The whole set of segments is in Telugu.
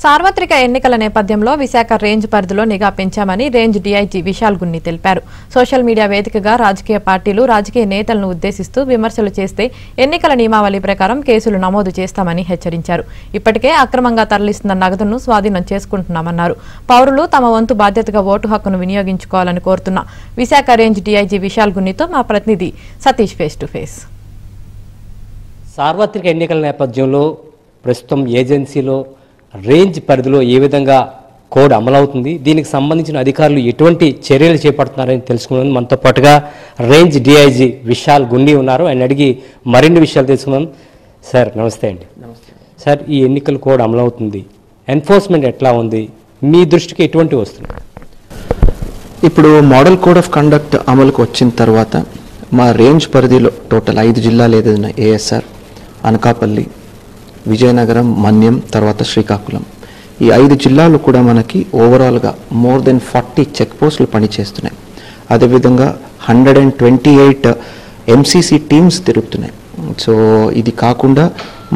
సార్వత్రిక ఎన్నికల నేపథ్యంలో విశాఖ రేంజ్ పరిధిలో నిఘా పెంచామని రేంజ్ డీఐజీ విశాల్ గున్ని తెలిపారు. సోషల్ మీడియా వేదికగా రాజకీయ పార్టీలు, రాజకీయ నేతలను ఉద్దేశిస్తూ విమర్శలు చేస్తే ఎన్నికల నియమావళి ప్రకారం కేసులు నమోదు చేస్తామని హెచ్చరించారు. ఇప్పటికే అక్రమంగా తరలిస్తున్న నగదును స్వాధీనం చేసుకుంటున్నామన్నారు. పౌరులు తమ వంతు బాధ్యతగా ఓటు హక్కును వినియోగించుకోవాలని కోరుతున్న విశాఖ రేంజ్ డీఐజీ విశాల్ గున్నితో మా ప్రతినిధి సతీష్ ఫేస్ టు ఫేస్. సార్వత్రిక ఎన్నికల నేపథ్యంలో ప్రస్తుతం ఏజెన్సీలో రేంజ్ పరిధిలో ఏ విధంగా కోడ్ అమలవుతుంది, దీనికి సంబంధించిన అధికారులు ఎటువంటి చర్యలు చేపడుతున్నారని తెలుసుకున్నాను. మనతో పాటుగా రేంజ్ డీఐజీ విశాల్ గున్ని ఉన్నారు. ఆయన అడిగి మరిన్ని విషయాలు తెలుసుకున్నాం. సార్ నమస్తే అండి. నమస్తే సార్, ఈ ఎన్నికల కోడ్ అమలవుతుంది, ఎన్ఫోర్స్మెంట్ ఎట్లా ఉంది, మీ దృష్టికి ఎటువంటి వస్తుంది? ఇప్పుడు మోడల్ కోడ్ ఆఫ్ కండక్ట్ అమలుకు వచ్చిన తర్వాత మా రేంజ్ పరిధిలో టోటల్ 5 జిల్లాలు ఏదైనా ఏఎస్ఆర్, అనకాపల్లి, విజయనగరం, మన్యం, తర్వాత శ్రీకాకుళం, ఈ 5 జిల్లాలు కూడా మనకి ఓవరాల్గా మోర్ దెన్ 40 చెక్ పోస్టులు పనిచేస్తున్నాయి. అదేవిధంగా 128 ఎంసీసీ టీమ్స్ తిరుగుతున్నాయి. సో ఇది కాకుండా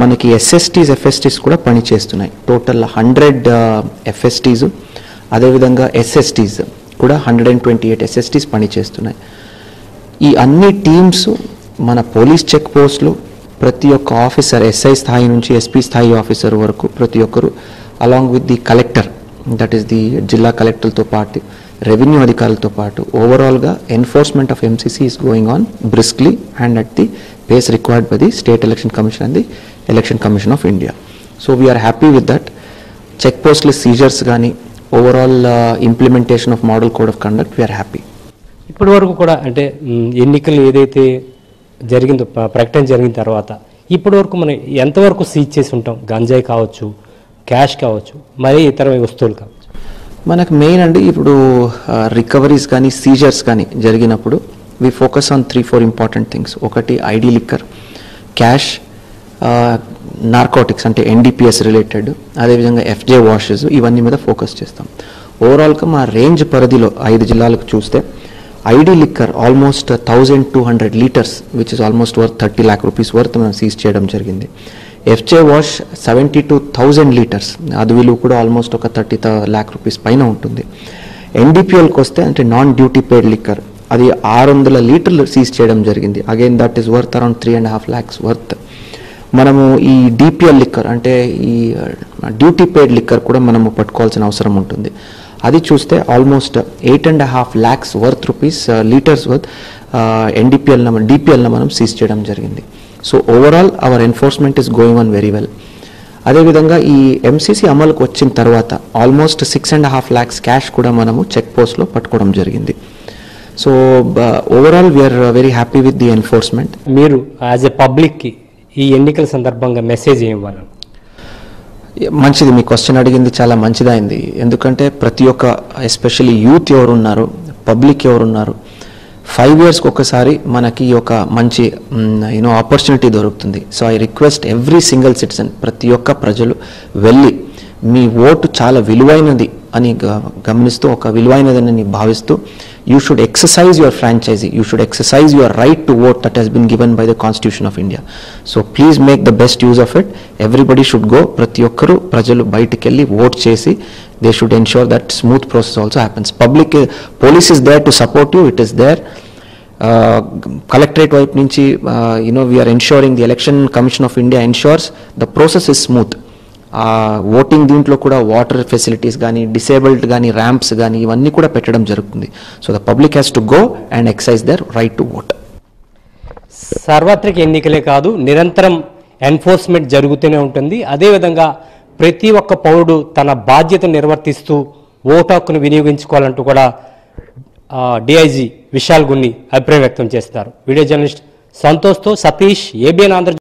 మనకి ఎస్ఎస్టీస్, ఎఫ్ఎస్టీస్ కూడా పనిచేస్తున్నాయి. టోటల్ 100 ఎఫ్ఎస్టీస్, అదేవిధంగా ఎస్ఎస్టీస్ కూడా 128 ఎస్ఎస్టీస్ పనిచేస్తున్నాయి. ఈ అన్ని టీమ్స్ మన పోలీస్ చెక్ పోస్టులు, ప్రతి ఒక్క ఆఫీసర్, ఎస్ఐ స్థాయి నుంచి ఎస్పీ స్థాయి ఆఫీసర్ వరకు ప్రతి ఒక్కరు, along with the collector, that is the జిల్లా కలెక్టర్లతో పాటు రెవెన్యూ అధికారులతో పాటు ఓవరాల్గా enforcement of MCC is going on briskly and at the pace required by the state election commission and the election commission of India. So we are happy with that. Check పోస్టుల సీజర్స్ కానీ overall implementation of model code of conduct we are happy. ఇప్పటి వరకు కూడా అంటే ఎన్నికలు ఏదైతే జరిగిందో, ప్రకటన జరిగిన తర్వాత ఇప్పటి వరకు మనం ఎంతవరకు సీజ్ చేసి ఉంటాం? గంజాయి కావచ్చు, క్యాష్ కావచ్చు, మరి ఇతర వస్తువులు కావచ్చు. మనకు మెయిన్ అండి ఇప్పుడు రికవరీస్ కానీ సీజర్స్ కానీ జరిగినప్పుడు we focus on 3-4 important things. ఒకటి ఐడి లిక్కర్, క్యాష్, నార్కోటిక్స్ అంటే ఎన్డీపీఎస్ రిలేటెడ్, అదేవిధంగా ఎఫ్జే వాషెస్, ఇవన్నీ మీద ఫోకస్ చేస్తాం. ఓవరాల్గా మా రేంజ్ పరిధిలో 5 జిల్లాలకు చూస్తే ID liquor almost 1200 litres which is almost worth 30 lakh rupees worth మనం సీజ్ చేయడం జరిగింది. ఎఫ్జే వాష్ 72,000 లీటర్స్, అది విలువ కూడా ఆల్మోస్ట్ ఒక 30 lakh rupees పైన ఉంటుంది. ఎన్డీపీఎల్కి వస్తే అంటే నాన్ డ్యూటీ పెయిడ్ లిక్కర్, అది 600 లీటర్లు సీజ్ చేయడం జరిగింది. Again that is worth around 3.5 lakhs worth. మనము ఈ డిపిఎల్ లిక్కర్ అంటే ఈ డ్యూటీ పెయిడ్ లిక్కర్ కూడా మనము పట్టుకోవాల్సిన అవసరం ఉంటుంది. అది చూస్తే almost 8.5 lakhs worth rupees litres worth డిపిఎల్ను మనం సీజ్ చేయడం జరిగింది. So overall our enforcement is going on very well. అదేవిధంగా ఈ ఎంసీసీ అమలుకు వచ్చిన తర్వాత ఆల్మోస్ట్ 6.5 lakhs క్యాష్ కూడా మనము చెక్ పోస్ట్లో పట్టుకోవడం జరిగింది. So overall we are very happy with the enforcement. మీరు యాజ్ ఎ పబ్లిక్కి ఈ ఎన్నికల సందర్భంగా మెసేజ్ ఏం ఇవ్వాలి? మంచిది, మీ క్వశ్చన్ అడిగింది చాలా మంచిదైంది. ఎందుకంటే ప్రతి ఒక్క ఎస్పెషల్లీ యూత్ ఎవరున్నారు, పబ్లిక్ ఎవరున్నారు, 5 yearsకి ఒకసారి మనకి ఒక మంచి ఆపర్చునిటీ దొరుకుతుంది. So I request every single citizen, ప్రతి ఒక్క ప్రజలు వెళ్ళి మీ ఓటు చాలా విలువైనది అని గమనిస్తూ, ఒక విలువైనదని భావిస్తూ, you should exercise your franchise, you should exercise your right to vote that he's been given by the constitution of India. So please make the best use of it. Everybody should go. ప్రతి ఒక్కరూ ప్రజలు బయటికి వెళ్ళి ఓట్ చేసి they should ensure that smooth process also happens. Public police is there to support you, it is there. Collectorate వైపు నుంచి we're ensuring the election commission of India ensures the process is smooth. Voting దీంట్లో కూడా వాటర్ ఫెసిలిటీస్ కానీ, డిసేబుల్డ్ కానీ, ర్యాంప్స్ కానీ, ఇవన్నీ కూడా పెట్టడం జరుగుతుంది. So the public has to go and exercise their right to vote. సార్వత్రిక ఎన్నికలే కాదు, నిరంతరం ఎన్ఫోర్స్మెంట్ జరుగుతూనే ఉంటుంది. అదేవిధంగా ప్రతి ఒక్క పౌరుడు తన బాధ్యతను నిర్వర్తిస్తూ ఓటు హక్కును వినియోగించుకోవాలంటూ కూడా డిఐజీ విశాల్ గున్ని అభిప్రాయం వ్యక్తం చేస్తారు. వీడియో జర్నలిస్ట్ సంతోష్తో సతీష్, ఏబిఎన్ ఆంధ్ర.